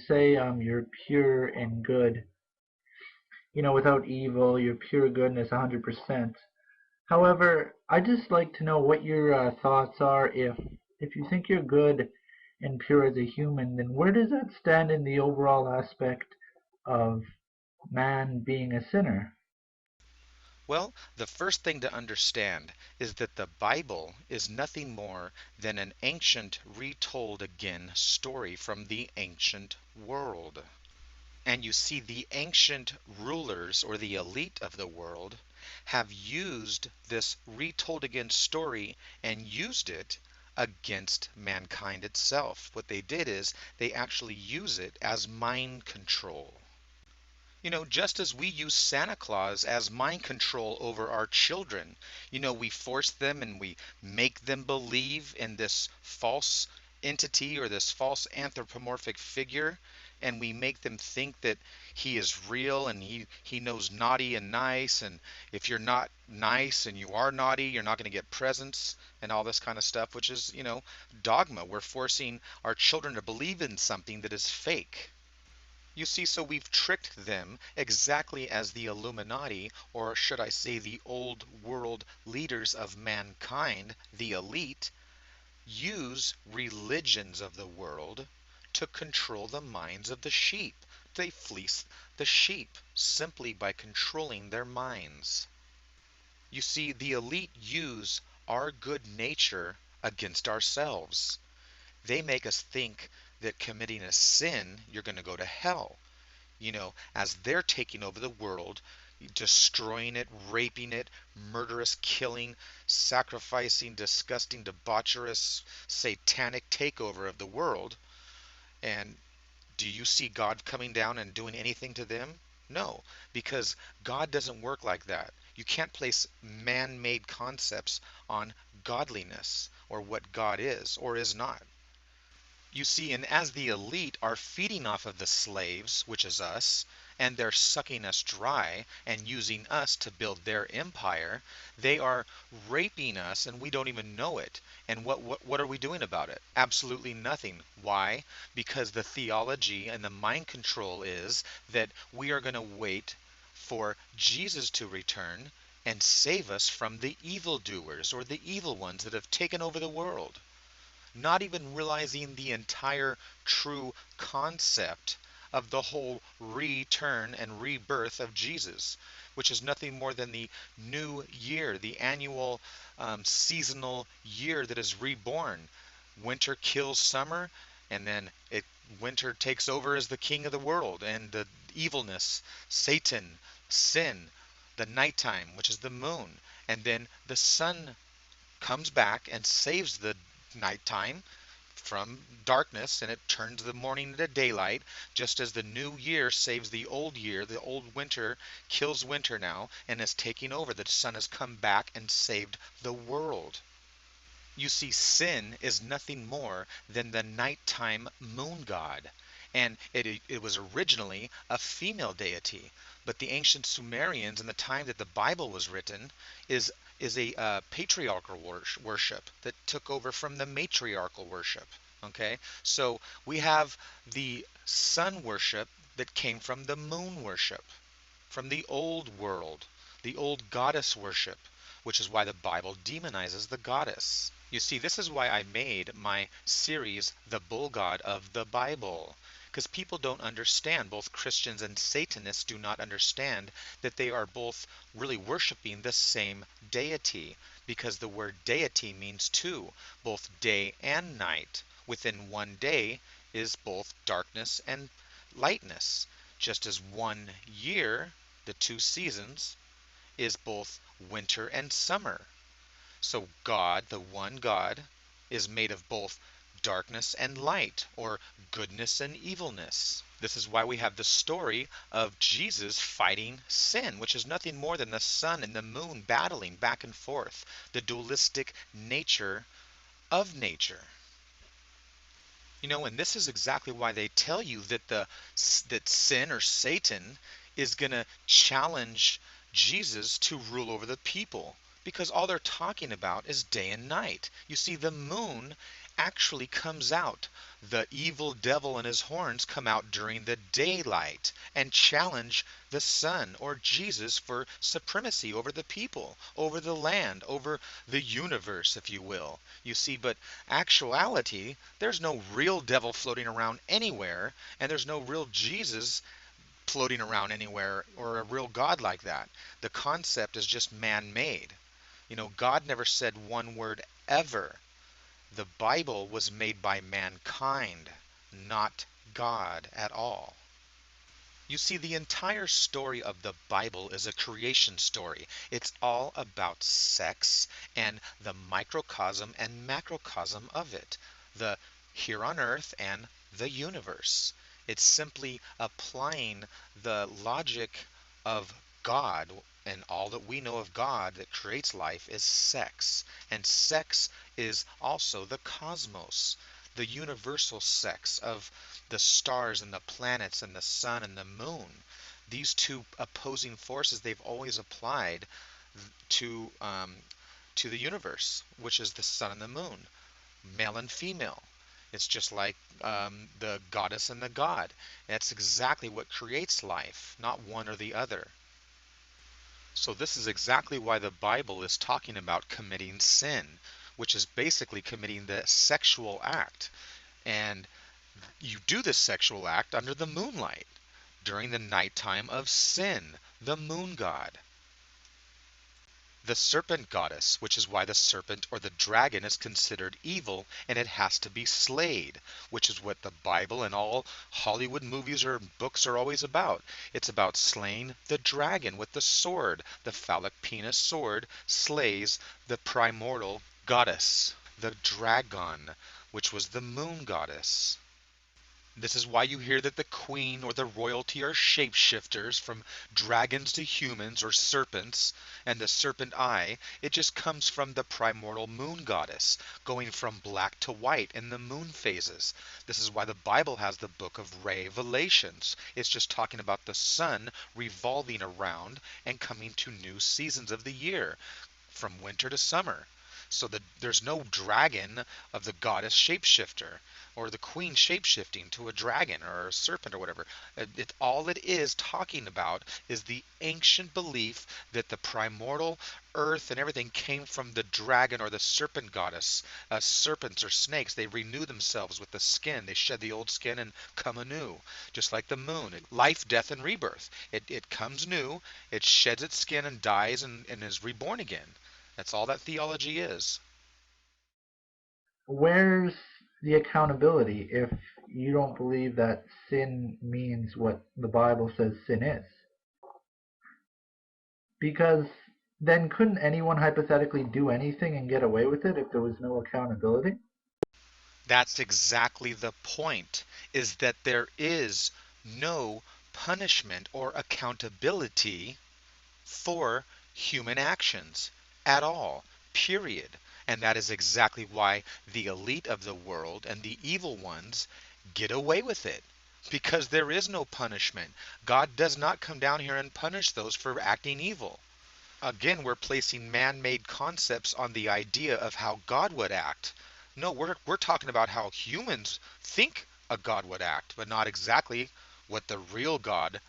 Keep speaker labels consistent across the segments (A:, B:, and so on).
A: say you're pure and good, without evil, you're pure goodness 100%. However, I'd just like to know what your thoughts are. If you think you're good and pure as a human, then where does that stand in the overall aspect of man being a sinner?
B: Well, the first thing to understand is that the Bible is nothing more than an ancient, retold again story from the ancient world. And you see, the ancient rulers or the elite of the world have used this retold again story and used it against mankind itself. What they did is they actually use it as mind control. Just as we use Santa Claus as mind control over our children, we force them and we make them believe in this false entity or this false anthropomorphic figure, and we make them think that he is real and he knows naughty and nice, and if you're not nice and you are naughty, you're not going to get presents and all this kind of stuff, which is, dogma. We're forcing our children to believe in something that is fake. You see, so we've tricked them exactly as the Illuminati, or should I say the old world leaders of mankind, the elite, use religions of the world to control the minds of the sheep. They fleece the sheep simply by controlling their minds. You see, the elite use our good nature against ourselves. They make us think that committing a sin, you're going to go to hell, as they're taking over the world, destroying it, raping it, murderous killing, sacrificing, disgusting, debaucherous, satanic takeover of the world. And do you see God coming down and doing anything to them? No, because God doesn't work like that. You can't place man made concepts on godliness or what God is or is not. You see, and as the elite are feeding off of the slaves, which is us, and they're sucking us dry and using us to build their empire, they are raping us and we don't even know it. And what are we doing about it? Absolutely nothing. Why? Because the theology and the mind control is that we are going to wait for Jesus to return and save us from the evildoers or the evil ones that have taken over the world, not even realizing the entire true concept of the whole return and rebirth of Jesus, which is nothing more than the new year, the annual seasonal year that is reborn. Winter kills summer, and then winter takes over as the king of the world, and the evilness, Satan, sin, the nighttime, which is the moon, and then the sun comes back and saves the nighttime from darkness, and it turns the morning into daylight, just as the new year saves the old year. The old winter kills winter now and is taking over. The sun has come back and saved the world. You see, sin is nothing more than the nighttime moon god. And it was originally a female deity. But the ancient Sumerians, in the time that the Bible was written, is is a patriarchal worship that took over from the matriarchal worship. Okay, so we have the sun worship that came from the moon worship, from the old world, the old goddess worship, which is why the Bible demonizes the goddess. You see, this is why I made my series The Bull God of the Bible. Because people don't understand, both Christians and Satanists do not understand that they are both really worshiping the same deity. Because the word deity means two, both day and night. Within one day is both darkness and lightness. Just as one year, the two seasons, is both winter and summer. So God, the one God, is made of both darkness and light, or goodness and evilness. This is why we have the story of Jesus fighting sin, which is nothing more than the sun and the moon battling back and forth, the dualistic nature of nature. And this is exactly why they tell you that that sin or Satan is going to challenge Jesus to rule over the people, because all they're talking about is day and night. You see, the moon actually comes out. The evil devil and his horns come out during the daylight and challenge the Son or Jesus for supremacy over the people, over the land, over the universe, if you will. You see, but actuality, there's no real devil floating around anywhere, and there's no real Jesus floating around anywhere or a real God like that. The concept is just man made. God never said one word ever. The Bible was made by mankind, not God at all. You see, the entire story of the Bible is a creation story. It's all about sex and the microcosm and macrocosm of it, the here on earth and the universe. It's simply applying the logic of God, and all that we know of God that creates life is sex. And sex is also the cosmos, the universal sex of the stars and the planets and the sun and the moon. These two opposing forces they've always applied to to the universe, which is the sun and the moon, male and female. It's just like the goddess and the god. That's exactly what creates life, not one or the other. So this is exactly why the Bible is talking about committing sin, which is basically committing the sexual act. And you do this sexual act under the moonlight, during the nighttime of sin, the moon god. The serpent goddess, which is why the serpent or the dragon is considered evil and it has to be slayed, which is what the Bible and all Hollywood movies or books are always about. It's about slaying the dragon with the sword. The phallic penis sword slays the primordial goddess, the dragon, which was the moon goddess. This is why you hear that the queen or the royalty are shapeshifters from dragons to humans or serpents, and the serpent eye, it just comes from the primordial moon goddess, going from black to white in the moon phases. This is why the Bible has the book of Revelations. It's just talking about the sun revolving around and coming to new seasons of the year, from winter to summer. So there's no dragon of the goddess shapeshifter or the queen shapeshifting to a dragon or a serpent or whatever. All it is talking about is the ancient belief that the primordial earth and everything came from the dragon or the serpent goddess. Serpents or snakes, they renew themselves with the skin. They shed the old skin and come anew, just like the moon. Life, death, and rebirth. It comes new, it sheds its skin and dies and is reborn again. That's all that theology is.
A: Where's the accountability if you don't believe that sin means what the Bible says sin is? Because then couldn't anyone hypothetically do anything and get away with it if there was no accountability?
B: That's exactly the point, is that there is no punishment or accountability for human actions at all, period. And that is exactly why the elite of the world and the evil ones get away with it. Because there is no punishment. God does not come down here and punish those for acting evil. Again, we're placing man-made concepts on the idea of how God would act. No, we're talking about how humans think a God would act, but not exactly what the real God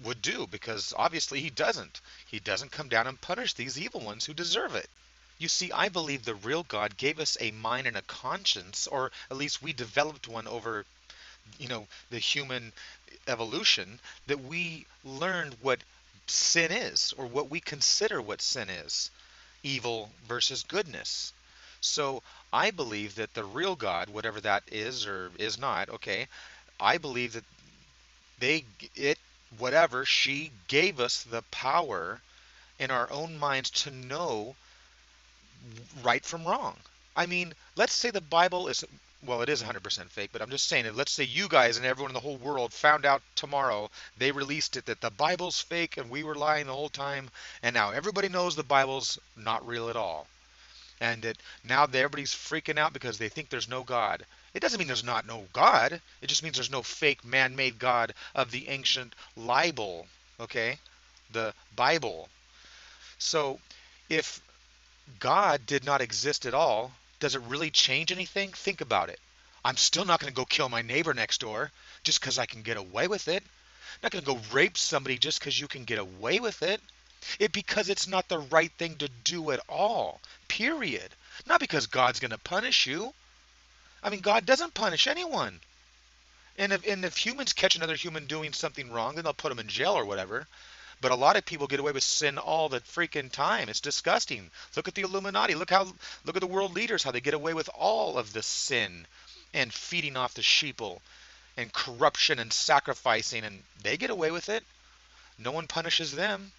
B: would do, because obviously he doesn't. He doesn't come down and punish these evil ones who deserve it. You see, I believe the real God gave us a mind and a conscience, or at least we developed one over, the human evolution, that we learned what sin is, or what we consider what sin is, evil versus goodness. So I believe that the real God, whatever that is or is not, okay, I believe that they, it, whatever, she gave us the power in our own minds to know right from wrong. I mean, let's say the Bible is, well, it is 100% fake, but I'm just saying it. Let's say you guys and everyone in the whole world found out tomorrow, they released it, that the Bible's fake and we were lying the whole time, and now everybody knows the Bible's not real at all. And that now everybody's freaking out because they think there's no God. It doesn't mean there's not no God. It just means there's no fake man-made God of the ancient libel, okay? The Bible. So if God did not exist at all, Does it really change anything? Think about it. I'm still not going to go kill my neighbor next door just because I can get away with it. I'm not going to go rape somebody just because you can get away with it. Because it's not the right thing to do at all. Period. Not because God's going to punish you. I mean, God doesn't punish anyone. And if humans catch another human doing something wrong, then they'll put them in jail or whatever. But a lot of people get away with sin all the freaking time. It's disgusting. Look at the Illuminati. Look at the world leaders, how they get away with all of the sin and feeding off the sheeple and corruption and sacrificing, and they get away with it. No one punishes them.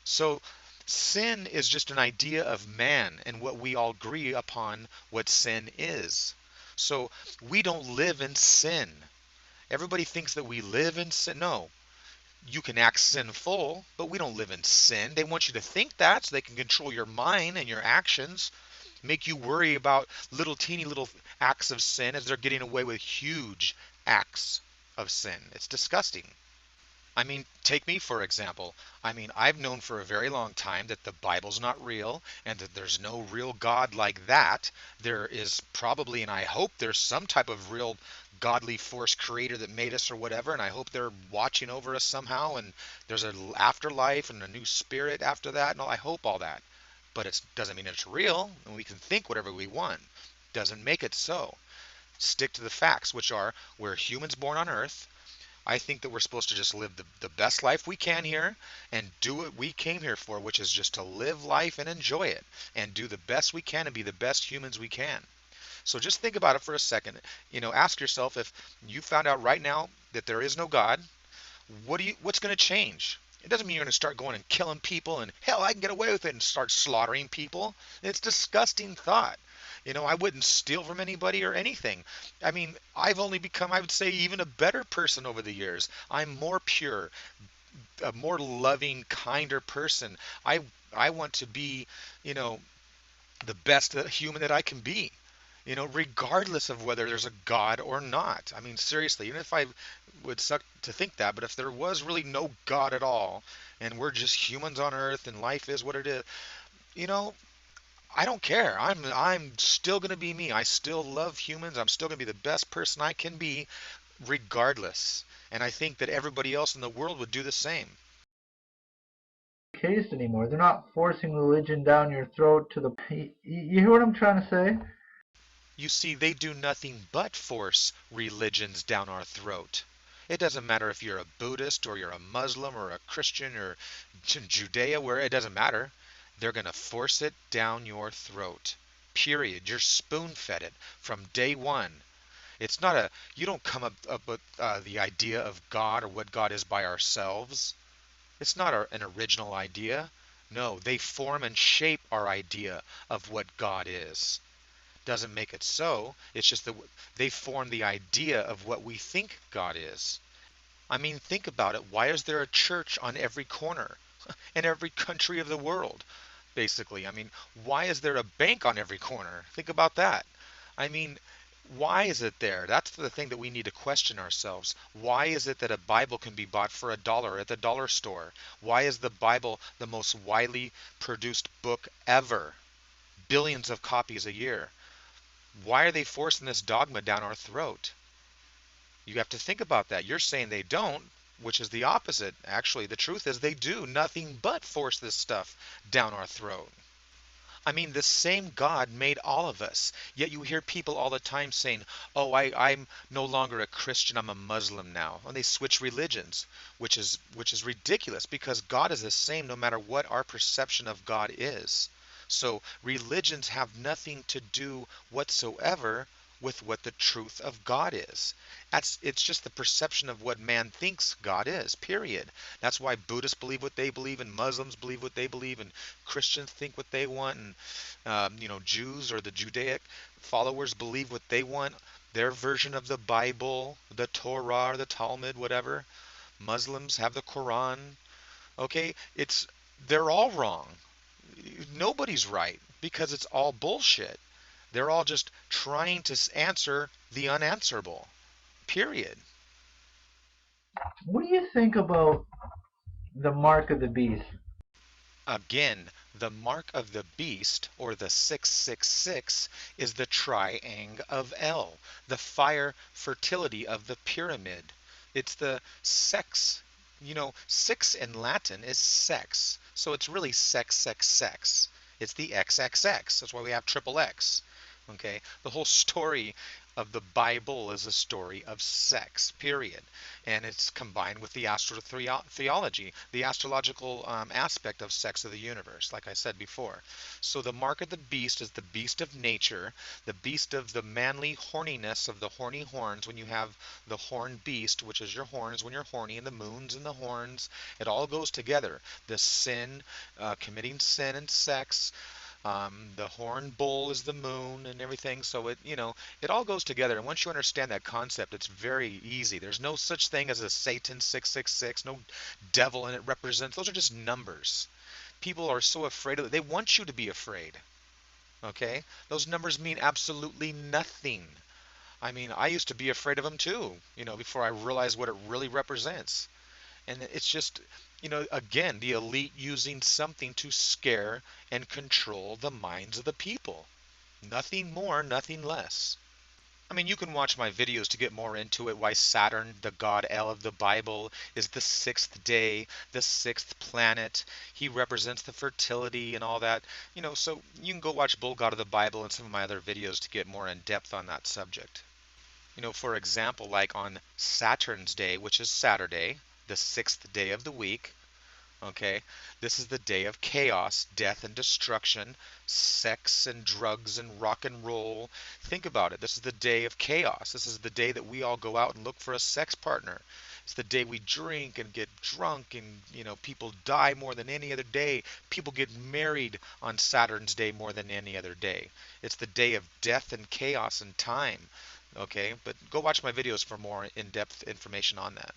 B: So sin is just an idea of man and what we all agree upon what sin is. So we don't live in sin. Everybody thinks that we live in sin. No, you can act sinful, but we don't live in sin. They want you to think that so they can control your mind and your actions, make you worry about little teeny little acts of sin as they're getting away with huge acts of sin. It's disgusting. I mean, take me for example. I mean, I've known for a very long time that the Bible's not real and that there's no real God like that. There is probably, and I hope there's some type of real godly force creator that made us or whatever, and I hope they're watching over us somehow and there's an afterlife and a new spirit after that, and all. I hope all that. But it doesn't mean it's real, and we can think whatever we want. Doesn't make it so. Stick to the facts, which are we're humans born on earth. I think that we're supposed to just live the best life we can here and do what we came here for, which is just to live life and enjoy it and do the best we can and be the best humans we can. So just think about it for a second. Ask yourself, if you found out right now that there is no God, what's going to change? It doesn't mean you're going to start going and killing people and hell, I can get away with it and start slaughtering people. It's a disgusting thought. I wouldn't steal from anybody or anything. I mean, I've only become, I would say, even a better person over the years. I'm more pure, a more loving, kinder person. I want to be, you know, the best human that I can be. Regardless of whether there's a God or not. I mean, seriously, even if I would suck to think that, but if there was really no God at all, and we're just humans on Earth, and life is what it is, you know, I don't care. I'm still gonna be me. I still love humans. I'm still gonna be the best person I can be, regardless. And I think that everybody else in the world would do the same.
A: Case anymore. They're not forcing religion down your throat to the. You hear what I'm trying to say?
B: You see, they do nothing but force religions down our throat. It doesn't matter if you're a Buddhist or you're a Muslim or a Christian or Judea, where it doesn't matter. They're going to force it down your throat. Period. You're spoon fed it from day one. It's not you don't come up with the idea of God or what God is by ourselves. It's not an original idea. No, they form and shape our idea of what God is. Doesn't make it so. It's just that they form the idea of what we think God is. I mean, think about it. Why is there a church on every corner in every country of the world? Basically, I mean, why is there a bank on every corner? Think about that. I mean, why is it there? That's the thing that we need to question ourselves. Why is it that a Bible can be bought for $1 at the dollar store? Why is the Bible the most widely produced book ever? Billions of copies a year. Why are they forcing this dogma down our throat? You have to think about that. You're saying they don't, which is the opposite. Actually, the truth is they do nothing but force this stuff down our throat. I mean, the same God made all of us. Yet you hear people all the time saying, "Oh, I'm no longer a Christian. I'm a Muslim now," and they switch religions, which is ridiculous because God is the same no matter what our perception of God is. So religions have nothing to do whatsoever with what the truth of God is. It's just the perception of what man thinks God is. Period. That's why Buddhists believe what they believe, and Muslims believe what they believe, and Christians think what they want, and Jews or the Judaic followers believe what they want, their version of the Bible, the Torah or the Talmud, whatever. Muslims have the Quran. Okay, they're all wrong. Nobody's right because it's all bullshit. They're all just trying to answer the unanswerable. Period.
A: What do you think about the mark of the beast?
B: Again, The mark of the beast, or the 666, is the triangle of El, the fire fertility of the pyramid. It's the sex. Six in Latin is sex. So it's really sex, sex, sex. It's the XXX. That's why we have triple X. Okay? The whole story of the Bible is a story of sex, period. And it's combined with the astrotheology, the astrological aspect of sex of the universe, like I said before. So the mark of the beast is the beast of nature, the beast of the manly horniness of the horny horns. When you have the horned beast, which is your horns when you're horny, and the moons and the horns, it all goes together. The sin, committing sin and sex. The horn bull is the moon and everything. So it all goes together. And once you understand that concept, it's very easy. There's no such thing as a Satan 666, no devil, and it represents. Those are just numbers. People are so afraid of it. They want you to be afraid. Okay? Those numbers mean absolutely nothing. I mean, I used to be afraid of them too, before I realized what it really represents. And it's just, again, the elite using something to scare and control the minds of the people. Nothing more, nothing less. I mean, you can watch my videos to get more into it, why Saturn, the god El of the Bible, is the sixth day, the sixth planet. He represents the fertility and all that. So you can go watch Bull God of the Bible and some of my other videos to get more in depth on that subject. For example, like on Saturn's day, which is Saturday, the sixth day of the week, okay, this is the day of chaos, death and destruction, sex and drugs and rock and roll. Think about it. This is the day of chaos. This is the day that we all go out and look for a sex partner. It's the day we drink and get drunk, and people die more than any other day. People get married on Saturn's day more than any other day. It's the day of death and chaos and time. Okay, but go watch my videos for more in-depth information on that.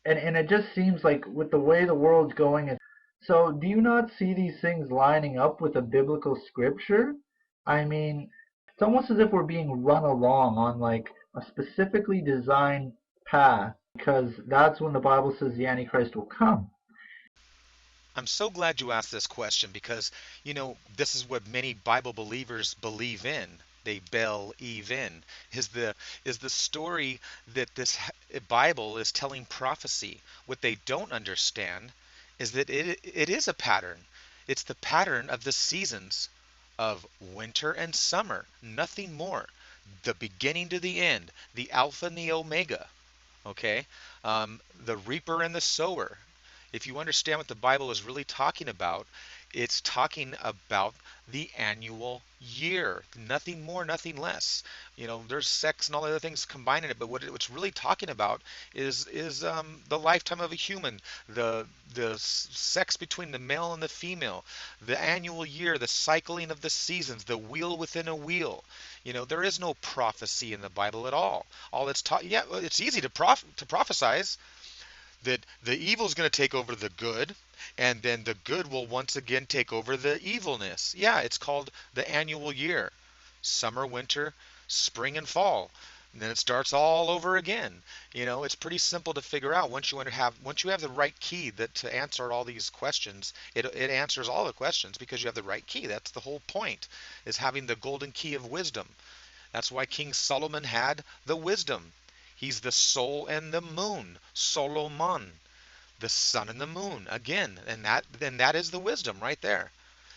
A: And it just seems like with the way the world's going, so do you not see these things lining up with a biblical scripture? I mean, it's almost as if we're being run along on like a specifically designed path because that's when the Bible says the Antichrist will come.
B: I'm so glad you asked this question because, this is what many Bible believers believe in. They believe in is the story that this Bible is telling prophecy. What they don't understand is that it is a pattern. It's the pattern of the seasons of winter and summer, nothing more. The beginning to the end, the Alpha and the Omega. Okay, the reaper and the sower. If you understand what the Bible is really talking about, it's talking about the annual year. Nothing more, nothing less. There's sex and all the other things combined in it, but what it's really talking about is the lifetime of a human, the sex between the male and the female, the annual year, the cycling of the seasons, the wheel within a wheel. There is no prophecy in the Bible at all. All it's taught, yeah, well, it's easy to prophesize that the evil is going to take over the good, and then the good will once again take over the evilness. Yeah, it's called the annual year. Summer, winter, spring, and fall. And then it starts all over again. It's pretty simple to figure out once you have the right key that to answer all these questions. It answers all the questions because you have the right key. That's the whole point, is having the golden key of wisdom. That's why King Solomon had the wisdom. He's the sol and the moon, Solomon, the sun and the moon again, and that is the wisdom right there.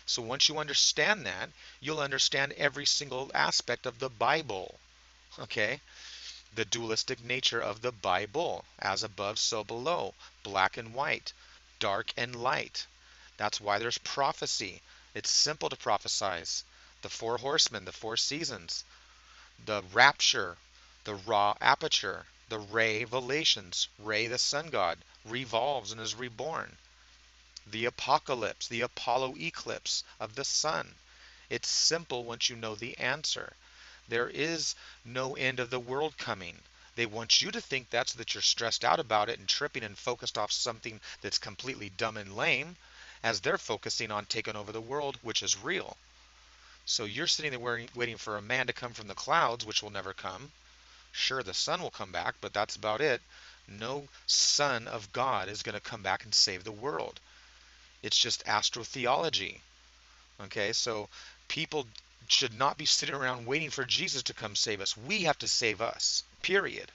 B: So once you understand that, you'll understand every single aspect of the Bible. Okay? The dualistic nature of the Bible, as above, so below, black and white, dark and light. That's why there's prophecy. It's simple to prophesize. The four horsemen, the four seasons, the rapture, the raw aperture, the ray valations, Ray the sun god, revolves and is reborn. The apocalypse, the Apollo eclipse of the sun. It's simple once you know the answer. There is no end of the world coming. They want you to think that's that you're stressed out about it and tripping and focused off something that's completely dumb and lame, as they're focusing on taking over the world, which is real. So you're sitting there waiting for a man to come from the clouds, which will never come. Sure, the sun will come back, but that's about it. No son of God is going to come back and save the world. It's just astrotheology. Okay, so people should not be sitting around waiting for Jesus to come save us. We have to save us, period.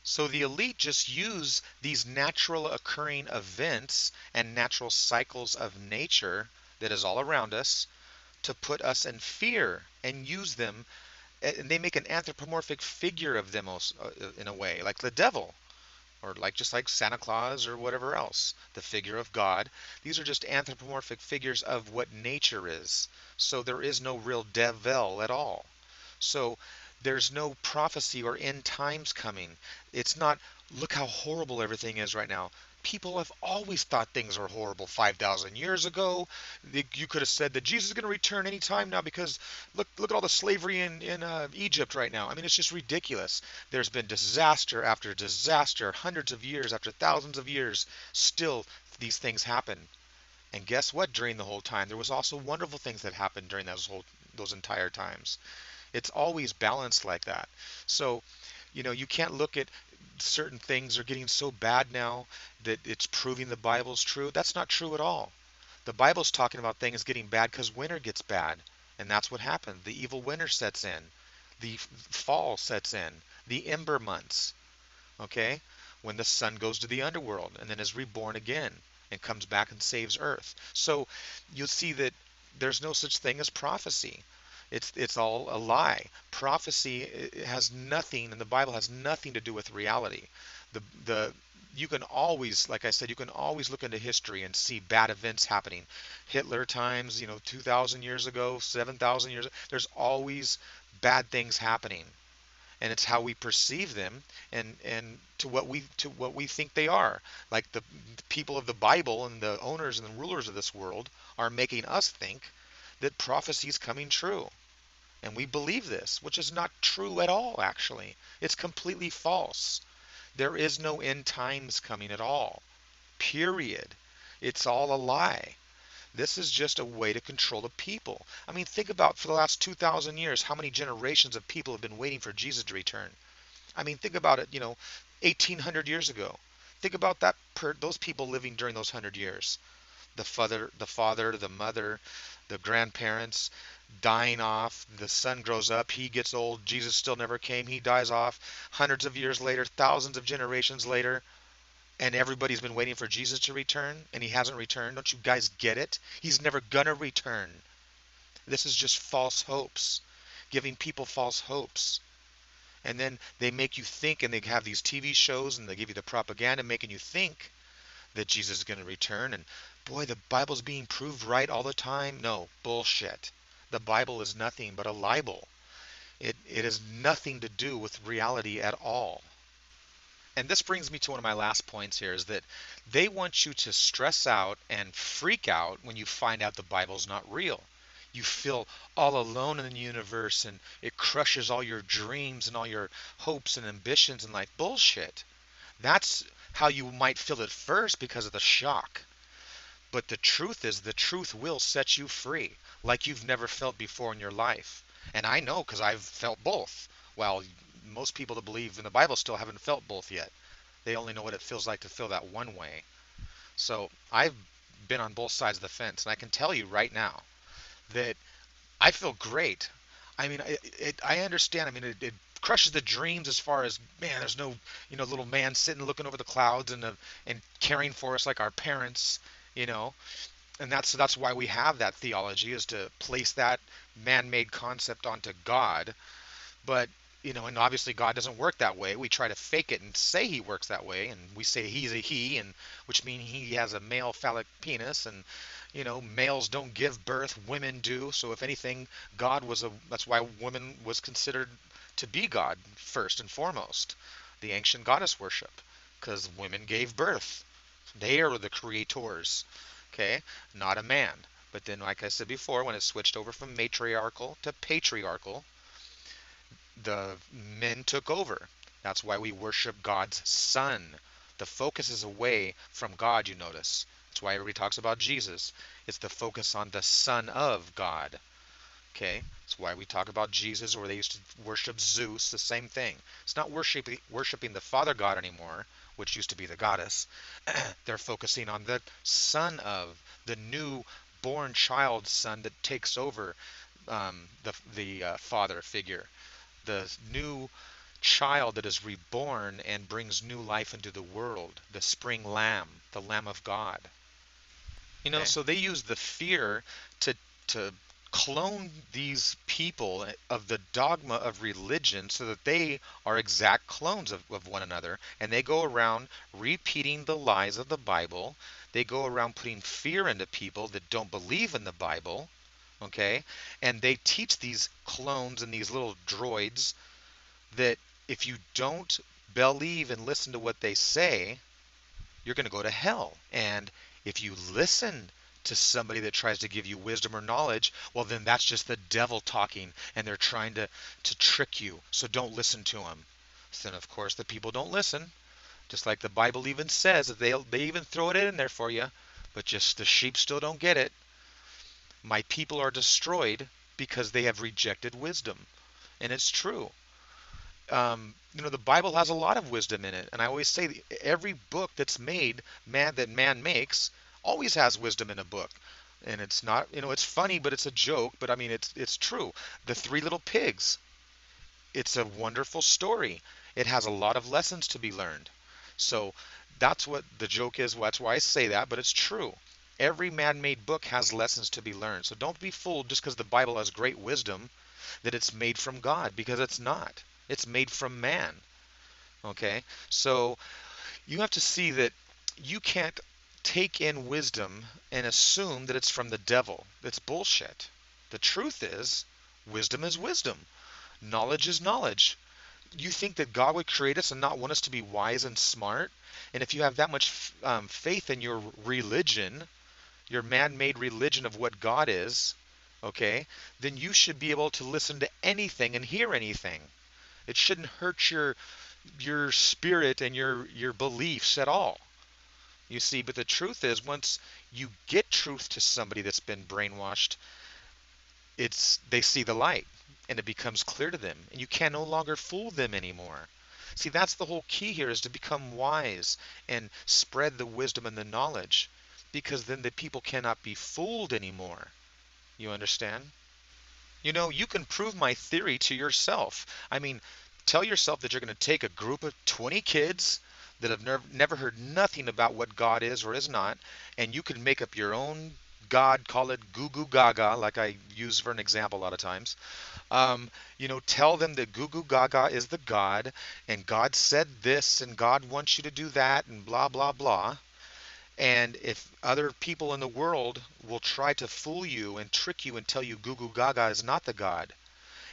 B: So the elite just use these natural occurring events and natural cycles of nature that is all around us to put us in fear and use them. And they make an anthropomorphic figure of them in a way, like the devil, or like just like Santa Claus or whatever else, the figure of God. These are just anthropomorphic figures of what nature is. So there is no real devil at all. So there's no prophecy or end times coming. It's not, look how horrible everything is right now. People have always thought things were horrible 5,000 years ago. You could have said that Jesus is going to return any time now because look at all the slavery in Egypt right now. I mean, it's just ridiculous. There's been disaster after disaster, hundreds of years after thousands of years. Still, these things happen. And guess what? During the whole time, there was also wonderful things that happened during those entire times. It's always balanced like that. So, you can't look at certain things are getting so bad now that it's proving the Bible's true. That's not true at all. The Bible's talking about things getting bad because winter gets bad. And that's what happened. The evil winter sets in. The fall sets in. The ember months, okay? When the sun goes to the underworld and then is reborn again and comes back and saves earth. So you'll see that there's no such thing as prophecy. It's all a lie. Prophecy has nothing, and the Bible has nothing to do with reality. The You can always, like I said, you can always look into history and see bad events happening. Hitler times, 2,000 years ago, 7,000 years ago, there's always bad things happening, and it's how we perceive them and to what we think they are. Like the people of the Bible and the owners and the rulers of this world are making us think that prophecy is coming true. And we believe this, which is not true at all, actually. It's completely false. There is no end times coming at all. Period. It's all a lie. This is just a way to control the people. I mean, think about, for the last 2,000 years, how many generations of people have been waiting for Jesus to return. I mean, think about it, 1,800 years ago. Think about those people living during those 100 years. The father, the mother, the grandparents dying off. The son grows up, he gets old. Jesus still never came. He dies off. Hundreds of years later, thousands of generations later, and everybody's been waiting for Jesus to return, and he hasn't returned. Don't you guys get it? He's never gonna return. This is just false hopes, giving people false hopes. And then they make you think, and they have these TV shows, and they give you the propaganda making you think that Jesus is going to return. And boy, the Bible's being proved right all the time. No, bullshit. The Bible is nothing but a libel. It has nothing to do with reality at all. And this brings me to one of my last points here, is that they want you to stress out and freak out when you find out the Bible's not real. You feel all alone in the universe, and it crushes all your dreams and all your hopes and ambitions, and like bullshit. That's how you might feel at first because of the shock. But the truth is, the truth will set you free like you've never felt before in your life. And I know because I've felt both. Well, most people that believe in the Bible still haven't felt both yet. They only know what it feels like to feel that one way. So I've been on both sides of the fence, and I can tell you right now that I feel great. I mean, I understand. I mean, it crushes the dreams as far as, man, there's no, little man sitting looking over the clouds and caring for us like our parents, you know. And that's why we have that theology, is to place that man-made concept onto God. But, and obviously God doesn't work that way. We try to fake it and say he works that way, and we say he's a he, and which means he has a male phallic penis, and males don't give birth, women do. So if anything, that's why woman was considered to be God first and foremost, the ancient goddess worship, because women gave birth. They are the creators, okay, not a man. But then, like I said before, when it switched over from matriarchal to patriarchal, the men took over. That's why we worship God's son. The focus is away from God, you notice. That's why everybody talks about Jesus. It's the focus on the Son of God. Okay, that's why we talk about Jesus, or they used to worship Zeus, the same thing. It's not worshiping the Father God anymore, which used to be the goddess. They're focusing on the son of the new born child son that takes over the father figure, the new child that is reborn and brings new life into the world, the spring lamb, the Lamb of God.
A: Okay.
B: So they use the fear to to clone these people of the dogma of religion so that they are exact clones of one another, and they go around repeating the lies of the Bible. They go around putting fear into people that don't believe in the Bible, okay? And they teach these clones and these little droids that if you don't believe and listen to what they say, you're going to go to hell. And if you listen to somebody that tries to give you wisdom or knowledge, well, then that's just the devil talking, and they're trying to trick you. So don't listen to them. So then, of course, the people don't listen, just like the Bible even says that they even throw it in there for you, but just the sheep still don't get it. My people are destroyed because they have rejected wisdom. And it's true. The Bible has a lot of wisdom in it, and I always say every book that's made, that man makes, always has wisdom in a book. And it's not, it's funny, but it's a joke. But I mean, it's true. The Three Little Pigs. It's a wonderful story. It has a lot of lessons to be learned. So that's what the joke is. That's why I say that, but it's true. Every man-made book has lessons to be learned. So don't be fooled just because the Bible has great wisdom that it's made from God, because it's not. It's made from man. Okay? So you have to see that you can't take in wisdom and assume that it's from the devil. That's bullshit. The truth is wisdom. Knowledge is knowledge. You think that God would create us and not want us to be wise and smart? And if you have that much faith in your religion, your man-made religion of what God is, okay, then you should be able to listen to anything and hear anything. It shouldn't hurt your spirit and your beliefs at all. You see, but the truth is, once you get truth to somebody that's been brainwashed, they see the light, and it becomes clear to them, and you can no longer fool them anymore. See, that's the whole key here, is to become wise and spread the wisdom and the knowledge, because then the people cannot be fooled anymore. You understand? You can prove my theory to yourself. I mean, tell yourself that you're going to take a group of 20 kids that have never heard nothing about what God is or is not, and you can make up your own God, call it goo goo gaga, like I use for an example a lot of times. Tell them that goo goo gaga is the God, and God said this, and God wants you to do that, and blah, blah, blah. And if other people in the world will try to fool you and trick you and tell you goo goo gaga is not the God,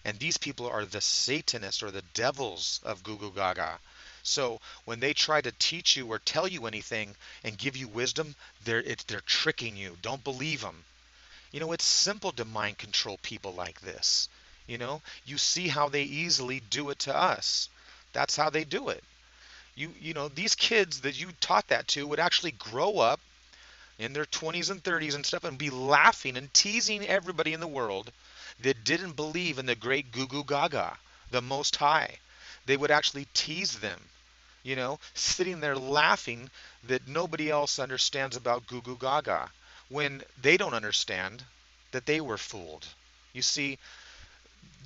B: and these people are the Satanists or the devils of goo goo gaga. So when they try to teach you or tell you anything and give you wisdom, they're tricking you. Don't believe them. It's simple to mind control people like this. You see how they easily do it to us. That's how they do it. These kids that you taught that to would actually grow up in their 20s and 30s and stuff and be laughing and teasing everybody in the world that didn't believe in the great Goo Goo Gaga, the Most High. They would actually tease them, sitting there laughing that nobody else understands about Goo Goo Gaga, when they don't understand that they were fooled. You see,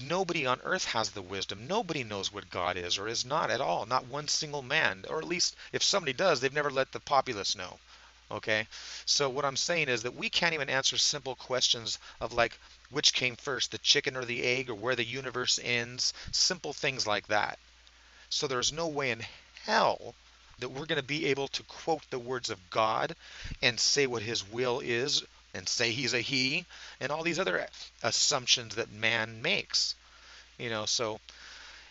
B: nobody on earth has the wisdom. Nobody knows what God is or is not at all. Not one single man. Or at least if somebody does, they've never let the populace know. Okay? So what I'm saying is that we can't even answer simple questions of like which came first, the chicken or the egg, or where the universe ends. Simple things like that. So there's no way in hell that we're going to be able to quote the words of God and say what his will is and say he's a he and all these other assumptions that man makes. So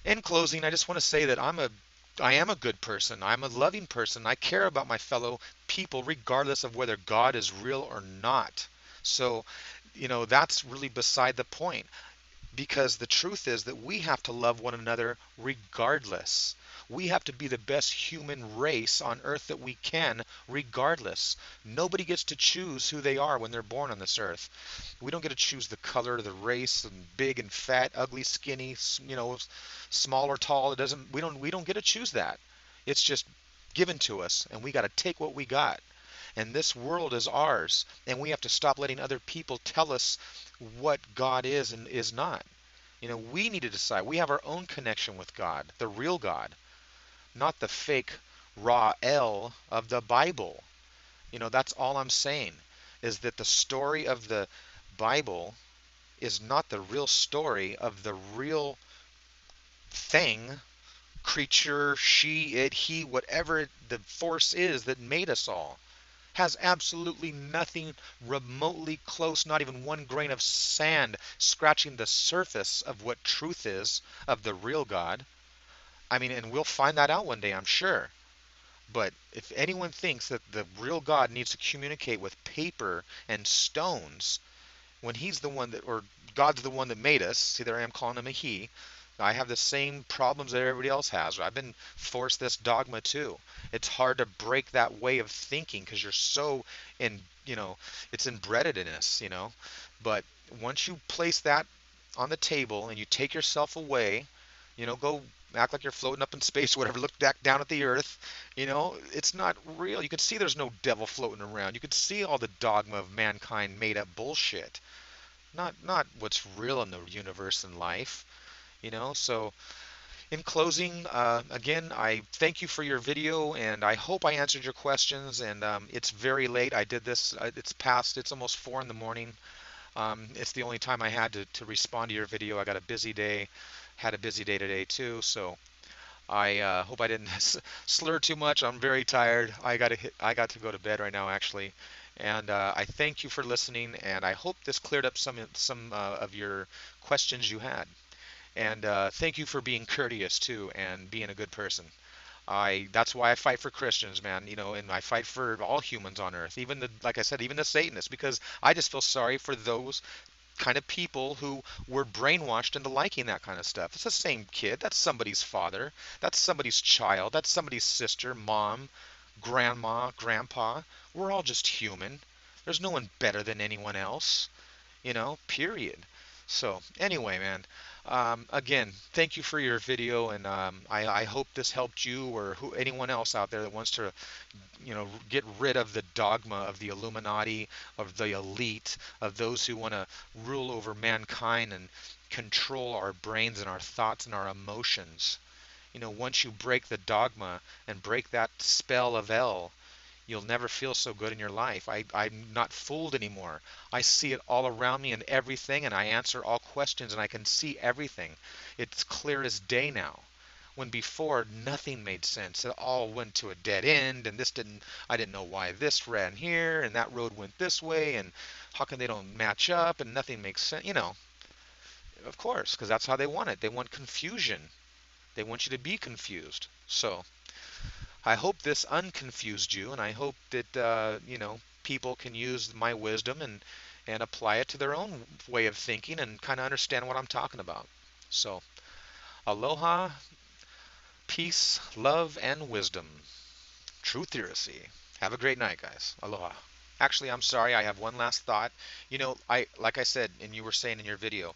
B: in closing, I just want to say that I am a good person. I'm a loving person. I care about my fellow people regardless of whether God is real or not. So, that's really beside the point. because the truth is that we have to love one another regardless. We have to be the best human race on earth that we can, regardless. Nobody gets to choose who they are when they're born on this earth. We don't get to choose the color, the race, and big and fat, ugly, skinny, small or tall. It doesn't. We don't get to choose that. It's just given to us, and we got to take what we got. And this world is ours, and we have to stop letting other people tell us what God is and is not. We need to decide. We have our own connection with God, the real God, not the fake raw L of the Bible. That's all I'm saying, is that the story of the Bible is not the real story of the real thing, creature, she, it, he, whatever the force is that made us all. Has absolutely nothing remotely close, not even one grain of sand scratching the surface of what truth is of the real God. I mean, and we'll find that out one day, I'm sure. But if anyone thinks that the real God needs to communicate with paper and stones, when he's the one that, or God's the one that made us, see, there I am calling him a he. I have the same problems that everybody else has. I've been forced this dogma too. It's hard to break that way of thinking because you're so in, it's embedded in us. But once you place that on the table and you take yourself away, go act like you're floating up in space, whatever, look back down at the earth, it's not real. You can see there's no devil floating around. You can see all the dogma of mankind made up bullshit, not what's real in the universe and life. So in closing, again, I thank you for your video, and I hope I answered your questions. And it's very late. I did this. It's almost 4 in the morning. It's the only time I had to respond to your video. I got a busy day, had a busy day today too. So I hope I didn't slur too much. I'm very tired. I got to go to bed right now, actually. And I thank you for listening, and I hope this cleared up some of your questions you had. And thank you for being courteous too, and being a good person. That's why I fight for Christians, man. And I fight for all humans on earth, even like I said, even the Satanists, because I just feel sorry for those kind of people who were brainwashed into liking that kind of stuff. It's the same kid. That's somebody's father. That's somebody's child. That's somebody's sister, mom, grandma, grandpa. We're all just human. There's no one better than anyone else, period. So anyway, man, again, thank you for your video, and I hope this helped you or anyone else out there that wants to get rid of the dogma of the Illuminati, of the elite, of those who want to rule over mankind and control our brains and our thoughts and our emotions. Once you break the dogma and break that spell of L, you'll never feel so good in your life. I'm not fooled anymore. I see it all around me and everything, and I answer all questions, and I can see everything. It's clear as day now. When before, nothing made sense. It all went to a dead end, and I didn't know why this ran here, and that road went this way, and how come they don't match up, and nothing makes sense. Of course, because that's how they want it. They want confusion. They want you to be confused. So, I hope this unconfused you, and I hope that people can use my wisdom and apply it to their own way of thinking and kind of understand what I'm talking about. So, aloha, peace, love, and wisdom. Truthiracy. Have a great night, guys. Aloha. Actually, I'm sorry. I have one last thought. Like I said, and you were saying in your video,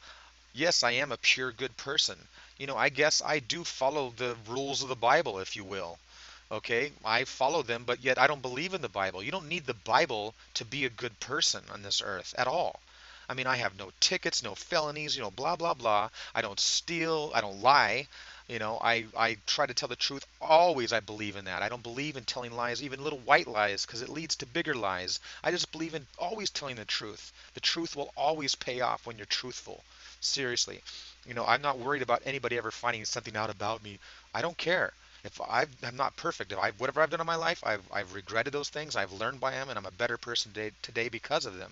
B: yes, I am a pure good person. I guess I do follow the rules of the Bible, if you will. Okay, I follow them, but yet I don't believe in the Bible. You don't need the Bible to be a good person on this earth at all. I mean, I have no tickets, no felonies, blah, blah, blah. I don't steal, I don't lie. I try to tell the truth. Always I believe in that. I don't believe in telling lies, even little white lies, because it leads to bigger lies. I just believe in always telling the truth. The truth will always pay off when you're truthful. Seriously. I'm not worried about anybody ever finding something out about me. I don't care. If I'm not perfect, whatever I've done in my life, I've regretted those things. I've learned by them, and I'm a better person today because of them.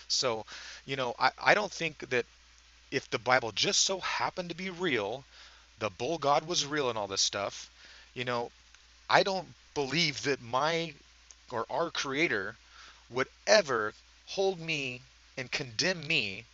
B: So, I don't think that if the Bible just so happened to be real, the bull god was real and all this stuff, you know, I don't believe that my or our creator would ever hold me and condemn me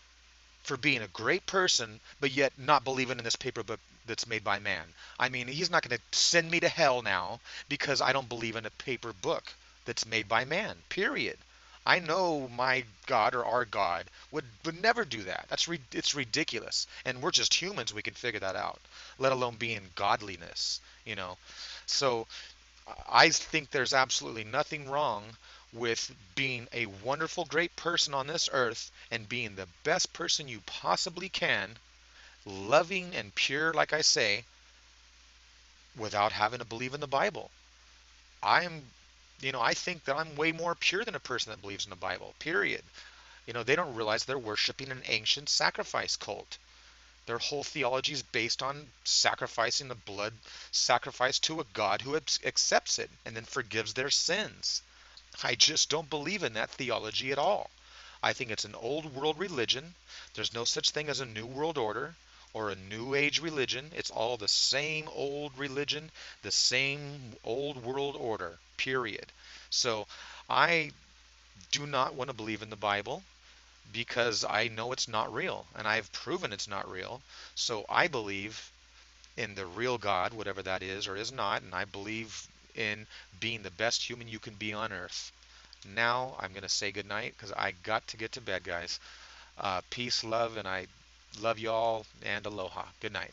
B: for being a great person, but yet not believing in this paper book that's made by man. I mean, he's not going to send me to hell now because I don't believe in a paper book that's made by man, period. I know my God or our God would never do that. It's ridiculous. And we're just humans, we can figure that out, let alone be in godliness, you know. So I think there's absolutely nothing wrong with being a wonderful, great person on this earth and being the best person you possibly can, loving and pure, like I say, without having to believe in the Bible. I'm, I think that I'm way more pure than a person that believes in the Bible, period. They don't realize they're worshiping an ancient sacrifice cult. Their whole theology is based on sacrificing the blood sacrifice to a God who accepts it and then forgives their sins. I just don't believe in that theology at all. I think it's an old world religion. There's no such thing as a new world order or a new age religion. It's all the same old religion, the same old world order, period. So I do not want to believe in the Bible because I know it's not real and I've proven it's not real. So I believe in the real God, whatever that is or is not, and I believe in being the best human you can be on earth. Now I'm going to say goodnight because I got to get to bed, guys. Peace, love, and I love you all, and aloha. Good night.